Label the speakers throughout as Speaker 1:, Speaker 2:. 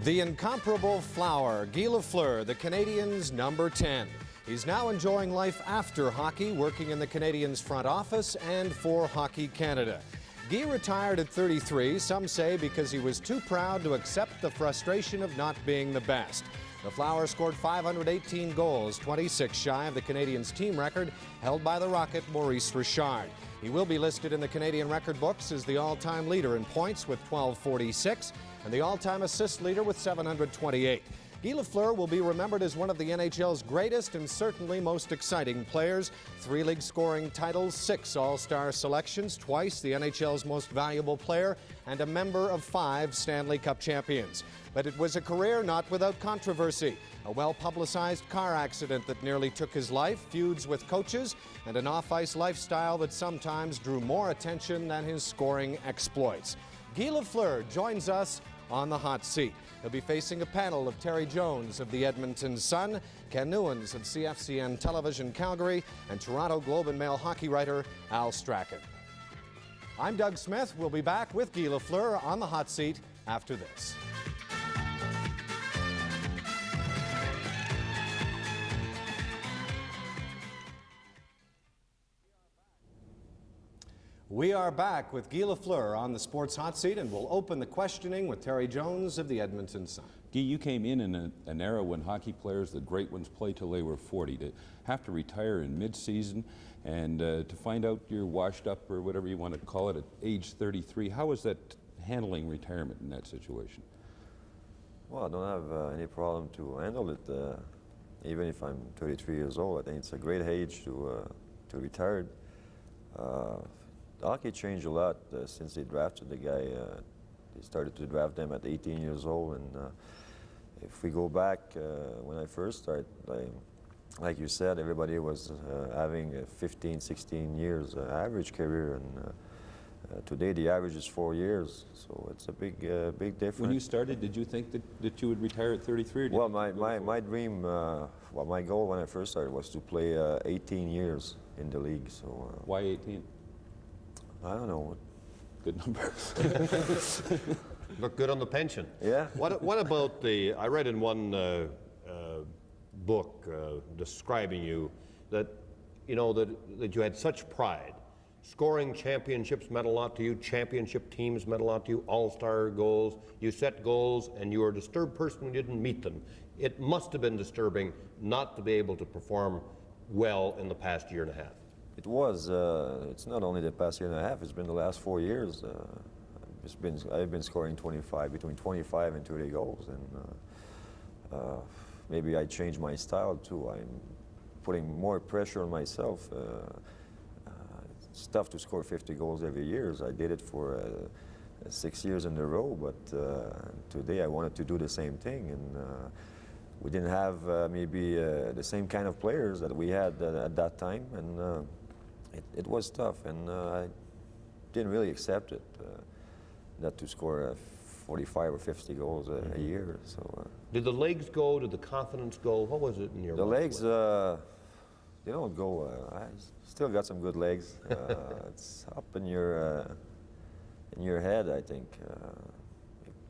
Speaker 1: The incomparable flower, Guy LaFleur, the Canadiens' number 10. He's now enjoying life after hockey, working in the Canadiens' front office and for Hockey Canada. Guy retired at 33, some say because he was too proud to accept the frustration of not being the best. The Flower scored 518 goals, 26 shy of the Canadiens' team record held by the Rocket Maurice Richard. He will be listed in the Canadian record books as the all-time leader in points with 1246 and the all-time assist leader with 728. Guy LaFleur will be remembered as one of the NHL's greatest and certainly most exciting players. 3 league scoring titles, 6 all-star selections, twice the NHL's most valuable player, and a member of 5 Stanley Cup champions. But it was a career not without controversy. A well-publicized car accident that nearly took his life, feuds with coaches, and an off-ice lifestyle that sometimes drew more attention than his scoring exploits. Guy LaFleur joins us on the hot seat. He'll be facing a panel of Terry Jones of the Edmonton Sun, Ken Newans of CFCN Television Calgary, and Toronto Globe and Mail hockey writer Al Strachan. I'm Doug Smith. We'll be back with Guy LaFleur on the hot seat after this. We are back with Guy LaFleur on the Sports Hot Seat, and we'll open the questioning with Terry Jones of the Edmonton Sun.
Speaker 2: Guy, you came in an era when hockey players, the great ones, played till they were 40. To have to retire in mid-season and to find out you're washed up, or whatever you want to call it, at age 33, how was that handling retirement in that situation?
Speaker 3: Well, I don't have any problem to handle it. Even if I'm 33 years old, I think it's a great age to retire. Hockey changed a lot since they drafted the guy. They started to draft them at 18 years old, and if we go back when I first started, like you said, everybody was having a 15, 16 years average career, and today the average is 4 years, so it's a big difference.
Speaker 2: When you started, did you think that you would retire at 33?
Speaker 3: Well, my dream, well, my goal when I first started was to play 18 years in the league. So
Speaker 2: why 18?
Speaker 3: I don't know.
Speaker 2: Good number.
Speaker 4: Look good on the pension.
Speaker 3: Yeah.
Speaker 4: What about the? I read in one book describing you that that you had such pride. Scoring championships meant a lot to you. Championship teams meant a lot to you. All-star goals. You set goals, and you were a disturbed person when you didn't meet them. It must have been disturbing not to be able to perform well in the past year and a half.
Speaker 3: It was. It's not only the past year and a half. It's been the last 4 years. I've been scoring between 25 and 30 goals, and maybe I changed my style too. I'm putting more pressure on myself. It's tough to score 50 goals every year. I did it for 6 years in a row, but today I wanted to do the same thing, and we didn't have maybe the same kind of players that we had at that time, and it was tough, and I didn't really accept it, not to score 45 or 50 goals a year. So
Speaker 4: did the legs go? Did the confidence go? What was it in your?
Speaker 3: The legs, they don't go. I still got some good legs. It's up in your head, I think.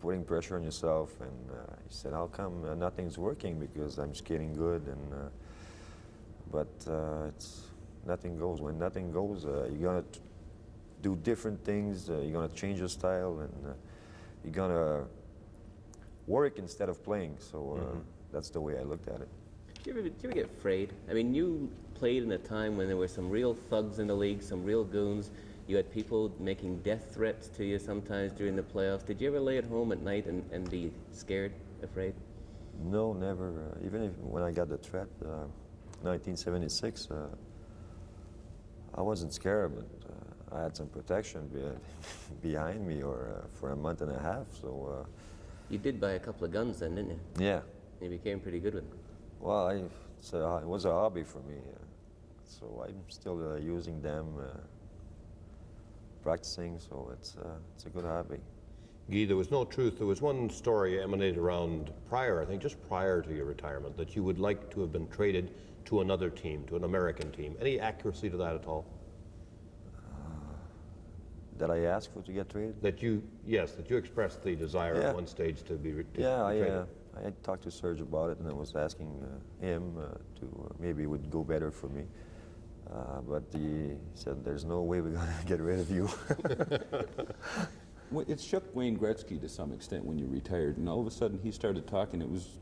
Speaker 3: Putting pressure on yourself, and you said, how come nothing's working? Because I'm skating good, and but nothing goes. When nothing goes, you're gonna do different things. You're gonna change your style, and you're gonna work instead of playing. So that's the way I looked at it.
Speaker 5: Do you ever get afraid? I mean, you played in a time when there were some real thugs in the league, some real goons. You had people making death threats to you sometimes during the playoffs. Did you ever lay at home at night and be scared, afraid?
Speaker 3: No, never. Even when I got the threat, 1976, I wasn't scared, but I had some protection behind me for a month and a half. So
Speaker 5: you did buy a couple of guns then, didn't you?
Speaker 3: Yeah.
Speaker 5: You became pretty good with them.
Speaker 3: Well, it was a hobby for me, so I'm still using them. Practicing, so it's a good hobby.
Speaker 4: Guy, there was no truth. There was one story emanated around I think just prior to your retirement, that you would like to have been traded to another team, to an American team. Any accuracy to that at all?
Speaker 3: that I asked for to get traded.
Speaker 4: That you expressed the desire
Speaker 3: Yeah.
Speaker 4: at one stage to be to
Speaker 3: Yeah,
Speaker 4: be traded.
Speaker 3: I had talked to Serge about it, and I was asking him to maybe it would go better for me. But he said, "There's no way we're going to get rid of you."
Speaker 2: Well, it shook Wayne Gretzky to some extent when you retired, and all of a sudden he started talking. It was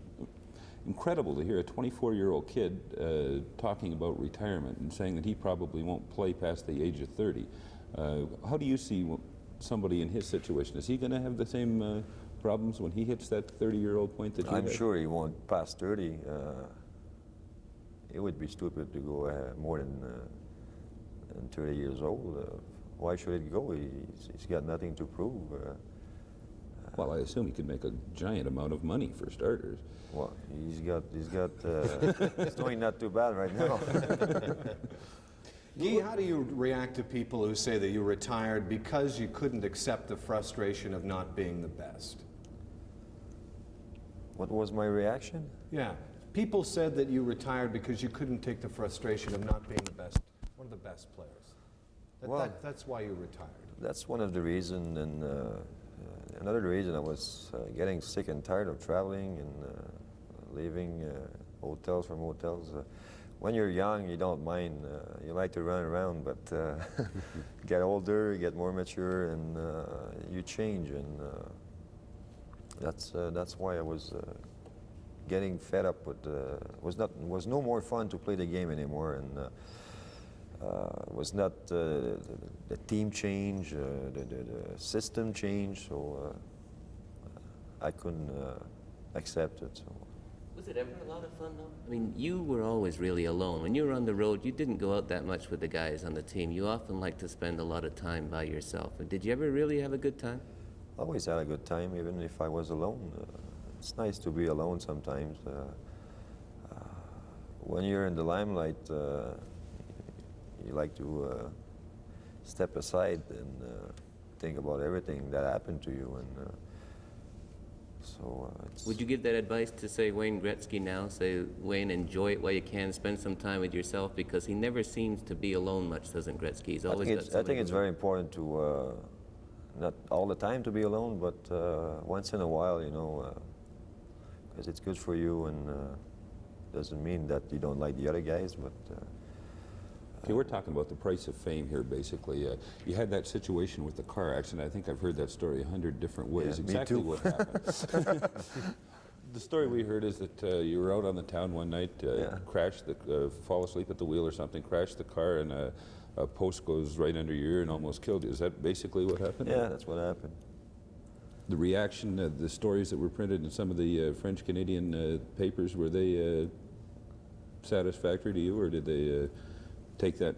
Speaker 2: incredible to hear a 24-year-old kid talking about retirement and saying that he probably won't play past the age of 30. How do you see somebody in his situation? Is he going to have the same problems when he hits that 30-year-old point that you
Speaker 3: I'm
Speaker 2: had?
Speaker 3: sure he won't pass 30. It would be stupid to go more than 30 years old. Why should it go? He's got nothing to prove.
Speaker 2: Well, I assume he could make a giant amount of money for starters.
Speaker 3: Well, he's doing not too bad right now.
Speaker 1: Guy, how do you react to people who say that you retired because you couldn't accept the frustration of not being the best?
Speaker 3: What was my reaction?
Speaker 1: Yeah. People said that you retired because you couldn't take the frustration of not being the best, one of the best players. That's why you retired.
Speaker 3: That's one of the reasons, and another reason I was getting sick and tired of traveling and leaving hotels from hotels. When you're young, you don't mind. You like to run around, but you get older, you get more mature, and you change. And that's why I was getting fed up with. Was no more fun to play the game anymore, and was not the team change, the system change. So I couldn't accept it. So.
Speaker 5: Was it ever a lot of fun, though? I mean, you were always really alone. When you were on the road, you didn't go out that much with the guys on the team. You often liked to spend a lot of time by yourself. And did you ever really have a good time?
Speaker 3: Always had a good time, even if I was alone. It's nice to be alone sometimes. When you're in the limelight, you like to step aside and think about everything that happened to you. And
Speaker 5: Would you give that advice to, say, Wayne Gretzky now? Say, Wayne, enjoy it while you can, spend some time with yourself, because he never seems to be alone much, doesn't Gretzky? He's always got somebody.
Speaker 3: I think it's very important to, not all the time to be alone, but once in a while, you know, because it's good for you, and doesn't mean that you don't like the other guys, but...
Speaker 2: Okay, we're talking about the price of fame here, basically. You had that situation with the car accident. I think I've heard that story 100 different ways.
Speaker 3: Yeah,
Speaker 2: exactly
Speaker 3: me too.
Speaker 2: what happened. The story we heard is that you were out on the town one night, crashed, fall asleep at the wheel or something, crashed the car, and a post goes right under your ear and almost killed you. Is that basically what happened?
Speaker 3: Yeah, that's what happened.
Speaker 2: The reaction, the stories that were printed in some of the French-Canadian papers, were they satisfactory to you, or did they take that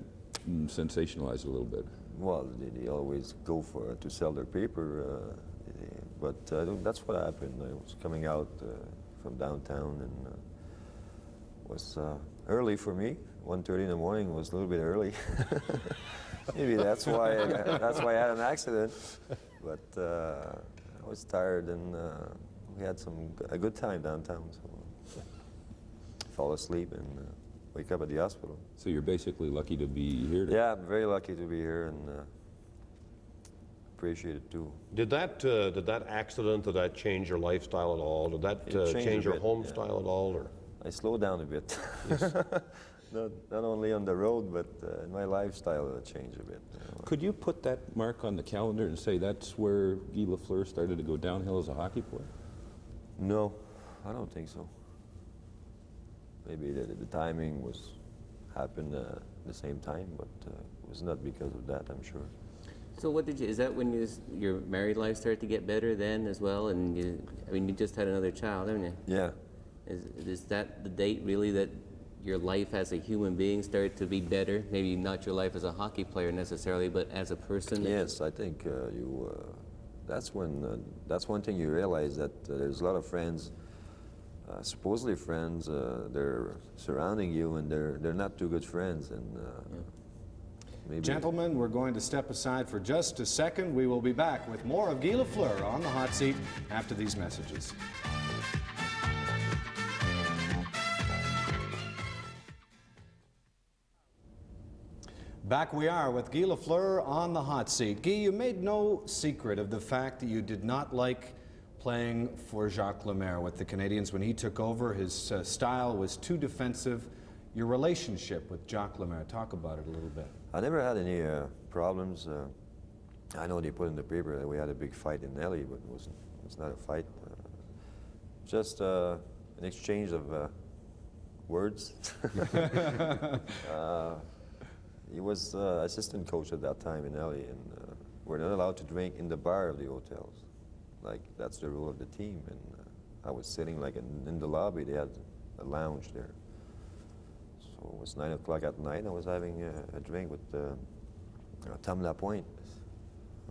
Speaker 2: and sensationalize it a little bit?
Speaker 3: Well, they always go to sell their paper, but that's what happened. I was coming out from downtown, and it was early for me. 1:30 in the morning was a little bit early. Maybe that's why I had an accident. But I was tired, and we had a good time downtown. So I fall asleep and wake up at the hospital.
Speaker 2: So you're basically lucky to be here today?
Speaker 3: Yeah, I'm very lucky to be here, and appreciate it too.
Speaker 4: Did that accident, did that change your lifestyle at all? Did that change your home style at all? Or?
Speaker 3: I slowed down a bit. Not only on the road, but in my lifestyle it changed a bit.
Speaker 2: Could you put that mark on the calendar and say that's where Guy LaFleur started to go downhill as a hockey player?
Speaker 3: No, I don't think so. Maybe the timing happened at the same time, but it was not because of that, I'm sure.
Speaker 5: So is that when your married life started to get better then as well? And you just had another child, haven't you?
Speaker 3: Yeah.
Speaker 5: Is that the date really that your life as a human being started to be better? Maybe not your life as a hockey player necessarily, but as a person?
Speaker 3: Yes, I think that's one thing you realize, that there's a lot of friends, supposedly friends, they're surrounding you, and they're not too good friends, and maybe.
Speaker 1: Gentlemen, we're going to step aside for just a second. We will be back with more of Guy LaFleur on the hot seat after these messages. Back we are with Guy LaFleur on the hot seat. Guy, you made no secret of the fact that you did not like playing for Jacques Lemaire with the Canadiens when he took over. His style was too defensive. Your relationship with Jacques Lemaire, talk about it a little bit.
Speaker 3: I never had any problems. I know they put in the paper that we had a big fight in LA, but it was not a fight. Just an exchange of words. He was assistant coach at that time in LA, and we're not allowed to drink in the bar of the hotels. Like, that's the rule of the team. And I was sitting like in the lobby. They had a lounge there. So it was 9 o'clock at night. I was having a drink with Tom Lapointe.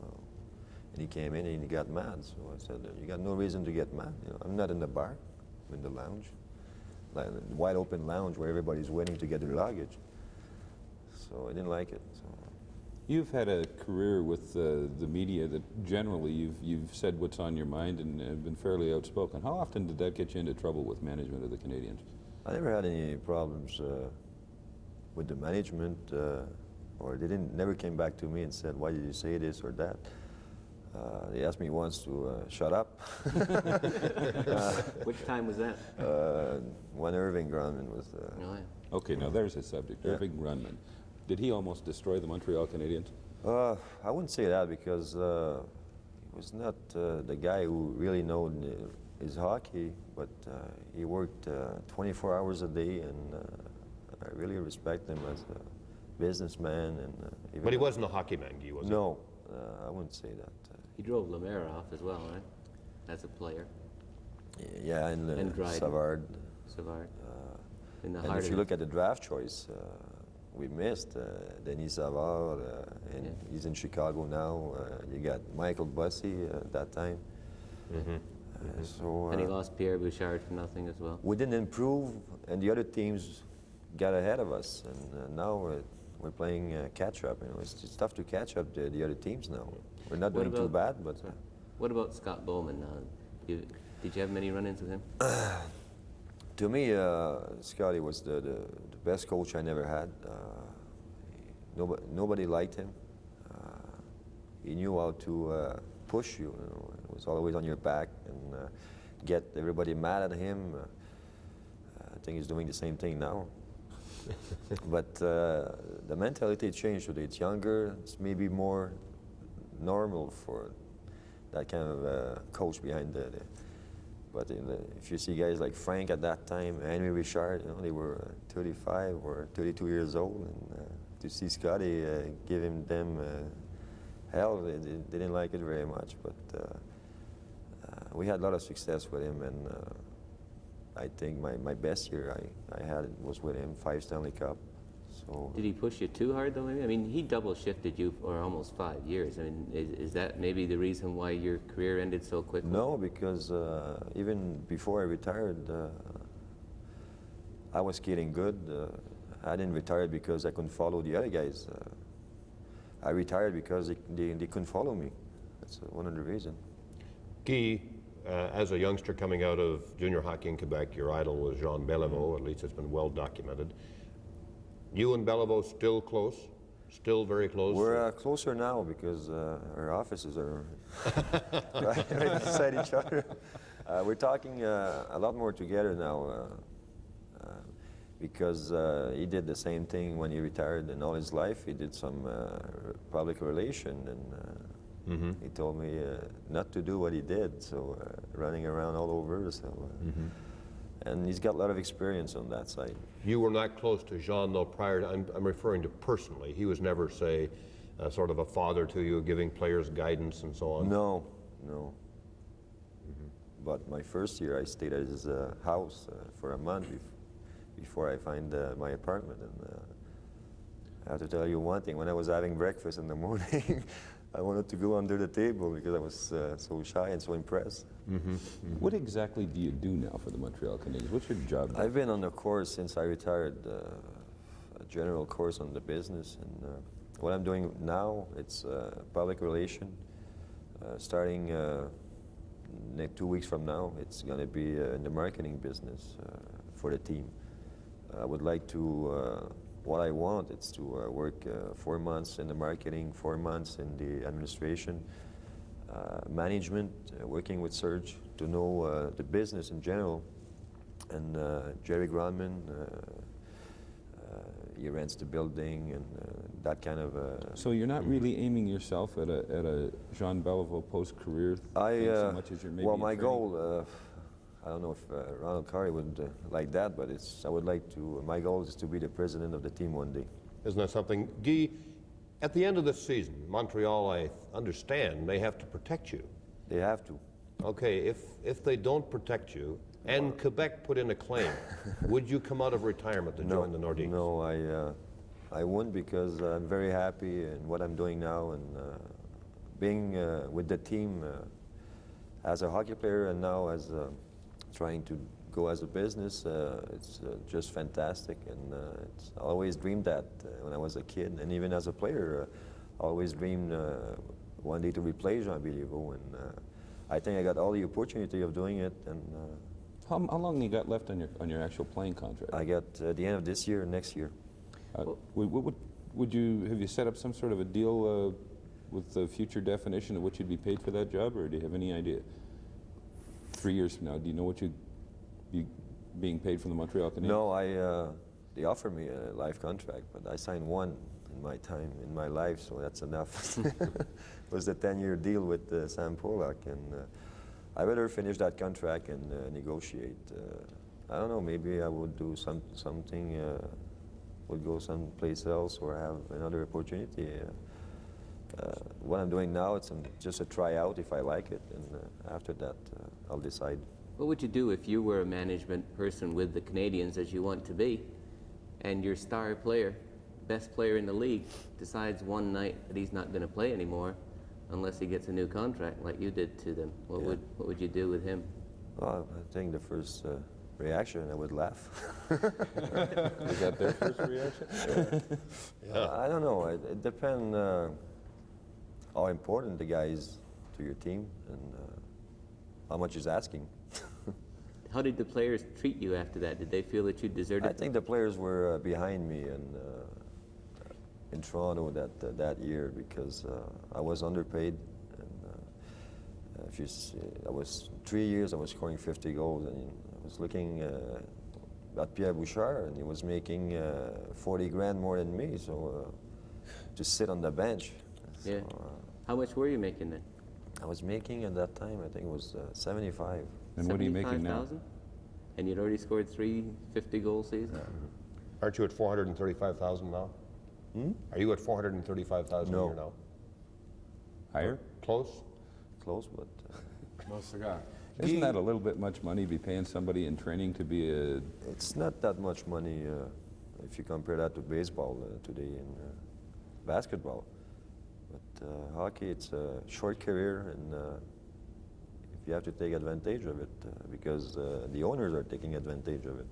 Speaker 3: And he came in and he got mad. So I said, you got no reason to get mad. You know, I'm not in the bar, I'm in the lounge. Like a wide open lounge where everybody's waiting to get their luggage. So I didn't like it. So.
Speaker 2: You've had a career with the media that generally you've said what's on your mind and have been fairly outspoken. How often did that get you into trouble with management of the Canadiens?
Speaker 3: I never had any problems with the management, or they never came back to me and said, why did you say this or that? They asked me once to shut up.
Speaker 5: Which time was that?
Speaker 3: When Irving Grumman was...
Speaker 5: Oh, yeah.
Speaker 2: Okay, now there's a subject.
Speaker 3: Yeah.
Speaker 2: Irving Grumman. Did he almost destroy the Montreal Canadiens?
Speaker 3: I wouldn't say that, because he was not the guy who really knew his hockey, but he worked 24 hours a day, and I really respect him as a businessman. And
Speaker 4: But he wasn't a hockey man, Guy, was he?
Speaker 3: No, I wouldn't say that.
Speaker 5: He drove Lemaire off as well, right? As a player.
Speaker 3: Yeah, and
Speaker 5: Dryden.
Speaker 3: Savard.
Speaker 5: Savard. In the
Speaker 3: And
Speaker 5: heart
Speaker 3: if
Speaker 5: of
Speaker 3: you
Speaker 5: it.
Speaker 3: look at the draft choice, we missed Denis Savard, and he's in Chicago now. You got Michael Bussey at that time. So
Speaker 5: And he lost Pierre Bouchard for nothing as well.
Speaker 3: we didn't improve, and the other teams got ahead of us, and now we're playing catch-up. You know, it's tough to catch up the other teams now. We're not
Speaker 5: What
Speaker 3: doing too
Speaker 5: about-
Speaker 3: bad, but
Speaker 5: What about Scott Bowman? Did you have many run-ins with him?
Speaker 3: to me, Scotty was the best coach I never had. Nobody liked him. He knew how to push you. You know, it was always on your back and get everybody mad at him. I think he's doing the same thing now. But the mentality changed today. It's younger. It's maybe more normal for that kind of coach behind the but if you see guys like Frank at that time, Henry Richard, you know, they were 35 or 32 years old, and to see Scotty giving them hell, they didn't like it very much. But we had a lot of success with him, and I think my best year I had was with him, 5 Stanley Cup. So.
Speaker 5: Did he push you too hard, though, maybe? I mean, he double-shifted you for almost 5 years. I mean, is that maybe the reason why your career ended so quickly?
Speaker 3: No, because even before I retired, I was skating good. I didn't retire because I couldn't follow the other guys. I retired because they couldn't follow me. That's one of the reasons.
Speaker 4: Guy, as a youngster coming out of junior hockey in Quebec, your idol was Jean Beliveau. At least it's been well documented. You and Beliveau still close? Still very close?
Speaker 3: We're closer now because our offices are right beside each other. We're talking a lot more together now because he did the same thing when he retired in all his life. He did some public relation, and he told me not to do what he did, so running around all over. So, and he's got a lot of experience on that side.
Speaker 4: You were not close to Jean, though, prior to, I'm referring to personally. He was never, say, sort of a father to you, giving players guidance and so on?
Speaker 3: No, no. But my first year, I stayed at his house for a month before I find my apartment. And I have to tell you one thing, when I was having breakfast in the morning, I wanted to go under the table because I was so shy and so impressed.
Speaker 2: What exactly do you do now for the Montreal Canadiens? What's your job?
Speaker 3: I've been on the course since I retired, a general course on the business. And what I'm doing now, it's public relation. Starting 2 weeks from now, it's going to be in the marketing business for the team. I would like to what I want is to work 4 months in the marketing, 4 months in the administration, management, working with Serge to know the business in general. And Jerry Grunman, he rents the building and that kind of.
Speaker 2: So you're not really aiming yourself at a Jean Beliveau post-career thing so much as you're maybe.
Speaker 3: Well, my goal. I don't know if Ronald Curry would like that, but I would like to. My goal is to be the president of the team one day.
Speaker 4: Isn't that something? Guy, at the end of this season, Montreal, I understand, may have to protect you.
Speaker 3: They have to.
Speaker 4: Okay, if they don't protect you, and Quebec put in a claim, would you come out of retirement to join the Nordiques?
Speaker 3: No, I wouldn't, because I'm very happy in what I'm doing now, and being with the team as a hockey player and now as trying to go as a business, it's just fantastic, and I always dreamed that when I was a kid, and even as a player, I always dreamed one day to replace Jean Beliveau, and I think I got all the opportunity of doing it. And
Speaker 2: how long you got left on your actual playing contract?
Speaker 3: I got the end of this year, next year.
Speaker 2: Would you have you set up some sort of a deal with the future definition of what you'd be paid for that job, or do you have any idea? 3 years from now, do you know what you'd be being paid from the Montreal Canadiens?
Speaker 3: No, they offered me a life contract, but I signed one in my time, in my life, so that's enough. It was a 10-year deal with Sam Pollock, and I better finish that contract and negotiate. I don't know, maybe I would do something, would go someplace else or have another opportunity. What I'm doing now, it's just a tryout if I like it, and after that, I'll decide.
Speaker 5: What would you do if you were a management person with the Canadiens, as you want to be, and your star player, best player in the league, decides one night that he's not going to play anymore unless he gets a new contract like you did to them? What would you do with him?
Speaker 3: Well, I think the first reaction, I would laugh.
Speaker 2: Is that their first reaction?
Speaker 3: I don't know. It depends how important the guy is to your team and how much he's asking.
Speaker 5: How did the players treat you after that? Did they feel that you deserted?
Speaker 3: I think the players were behind me in Toronto that year, because I was underpaid. And if you see, I was 3 years. I was scoring 50 goals, and I was looking at Pierre Bouchard, and he was making 40 grand more than me. So to sit on the bench.
Speaker 5: Yeah.
Speaker 3: So,
Speaker 5: how much were you making then?
Speaker 3: I was making at that time, I think it was 75.
Speaker 2: And what are you making now?
Speaker 5: 75,000? And you'd already scored 3 50-goal seasons?
Speaker 4: Aren't you at 435,000 now? Are you at 435,000 a year now?
Speaker 2: Higher?
Speaker 4: Close?
Speaker 3: Close, but
Speaker 1: No cigar.
Speaker 2: Isn't that a little bit much money to be paying somebody in training to be a...
Speaker 3: it's not that much money if you compare that to baseball today and basketball. But hockey, it's a short career, and you have to take advantage of it because the owners are taking advantage of it.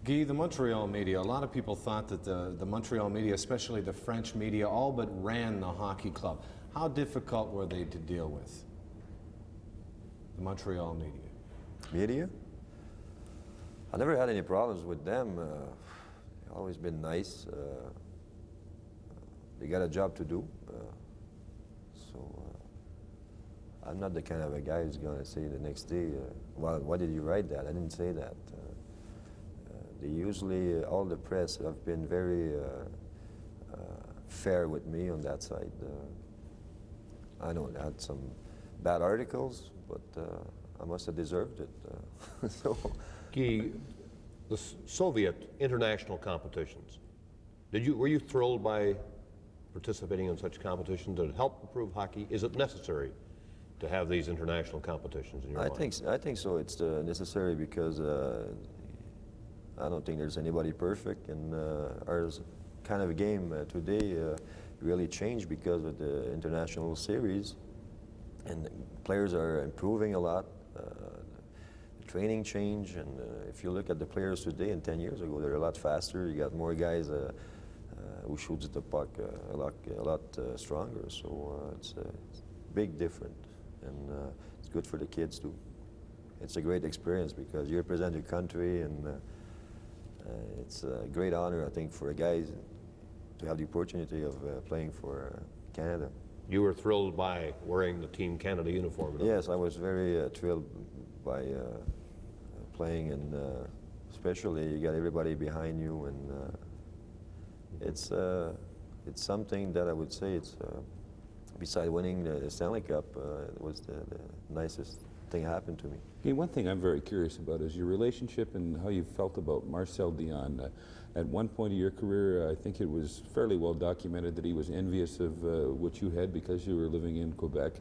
Speaker 1: Guy, the Montreal media, a lot of people thought that the Montreal media, especially the French media, all but ran the hockey club. How difficult were they to deal with, the Montreal media?
Speaker 3: Media? I never had any problems with them. They've always been nice. They got a job to do. I'm not the kind of a guy who's going to say the next day, well, why did you write that? I didn't say that. They usually, all the press have been very fair with me on that side. I know they had some bad articles, but I must have deserved it. So,
Speaker 4: Guy, the Soviet international competitions, were you thrilled by participating in such competitions? Did it help improve hockey? Is it necessary to have these international competitions in your mind?
Speaker 3: I think so. It's necessary because I don't think there's anybody perfect, and our kind of game today really changed because of the international series, and the players are improving a lot. The training changed, and if you look at the players today and 10 years ago, they're a lot faster. You got more guys who shoots the puck a lot stronger. So it's a big difference. And it's good for the kids too. It's a great experience because you represent your country, and It's a great honor, I think, for a guy to have the opportunity of playing for Canada.
Speaker 4: You were thrilled by wearing the Team Canada uniform.
Speaker 3: Yes, I was very thrilled by playing, and especially you got everybody behind you, and it's something that I would say it's beside winning the Stanley Cup, it was the nicest thing happened to me.
Speaker 2: Hey, one thing I'm very curious about is your relationship and how you felt about Marcel Dionne. At one point of your career, I think it was fairly well documented that he was envious of what you had because you were living in Quebec.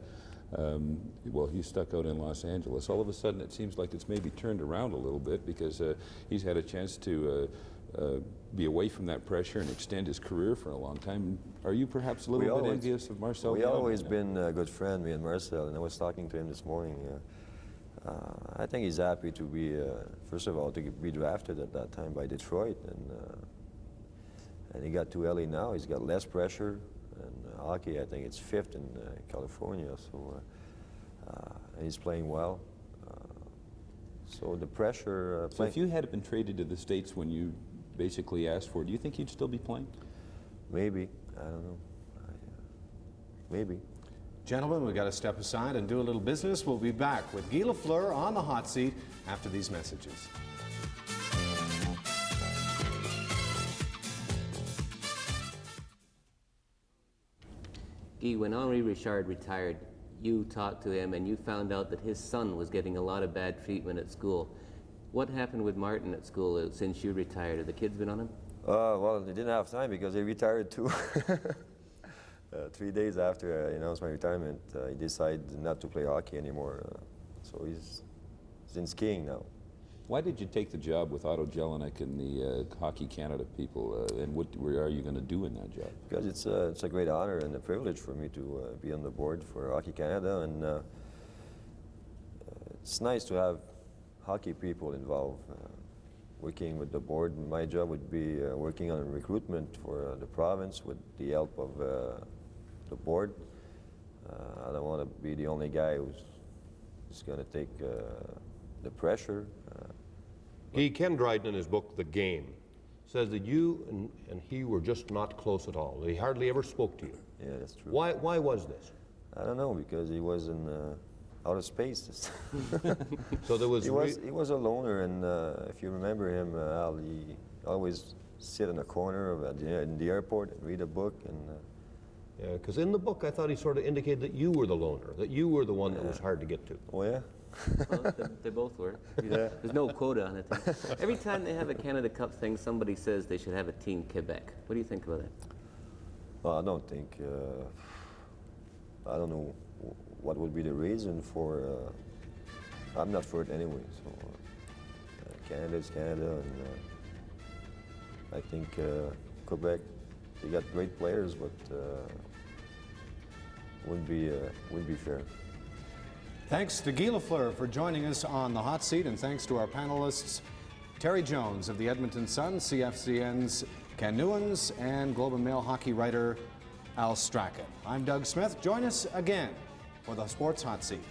Speaker 2: Well, he stuck out in Los Angeles. All of a sudden, it seems like it's maybe turned around a little bit because he's had a chance to be away from that pressure and extend his career for a long time. Are you perhaps a little bit envious of Marcel Dionne?
Speaker 3: We always been a good friend, me and Marcel, and I was talking to him this morning. I think he's happy to be, first of all, to be drafted at that time by Detroit, and he got to LA now. He's got less pressure, and hockey, I think it's 5th in California, so and he's playing well. So the pressure.
Speaker 2: So if you had been traded to the States when you basically asked for it, do you think you'd still be playing?
Speaker 3: Maybe, I don't know. Maybe.
Speaker 1: Gentlemen, we've got to step aside and do a little business. We'll be back with Guy LaFleur on the hot seat after these messages.
Speaker 5: Guy, when Henri Richard retired, you talked to him and you found out that his son was getting a lot of bad treatment at school. What happened with Martin at school since you retired? Have the kids been on him?
Speaker 3: Well, they didn't have time because they retired too. 3 days after I announced my retirement, he decided not to play hockey anymore. So he's in skiing now.
Speaker 2: Why did you take the job with Otto Jelinek and the Hockey Canada people, and what are you going to do in that job?
Speaker 3: Because it's a great honor and a privilege for me to be on the board for Hockey Canada, and it's nice to have hockey people involved. Working with the board, my job would be working on recruitment for the province with the help of the board. I don't want to be the only guy who's going to take the pressure.
Speaker 4: Ken Dryden, in his book, The Game, says that you and he were just not close at all. He hardly ever spoke to you.
Speaker 3: Yeah, that's true.
Speaker 4: Why was this?
Speaker 3: I don't know, because he was in outer space.
Speaker 4: So there was...
Speaker 3: He was a loner, and if you remember him, Al, he always sit in a corner in the airport and read a book. And
Speaker 4: yeah, because in the book, I thought he sort of indicated that you were the loner, that you were the one that was hard to get to.
Speaker 3: Oh, yeah?
Speaker 5: Well, they both were. There's no quota on it. Every time they have a Canada Cup thing, somebody says they should have a Team Quebec. What do you think about that?
Speaker 3: Well, I don't think, I don't know what would be the reason for, I'm not for it anyway, so Canada is Canada, and I think Quebec, they got great players, but wouldn't be fair.
Speaker 1: Thanks to Guy LaFleur for joining us on the hot seat, and thanks to our panelists, Terry Jones of the Edmonton Sun, CFCN's Ken Newans, and Globe and Mail hockey writer Al Strachan. I'm Doug Smith. Join us again for the Sports Hot Seat.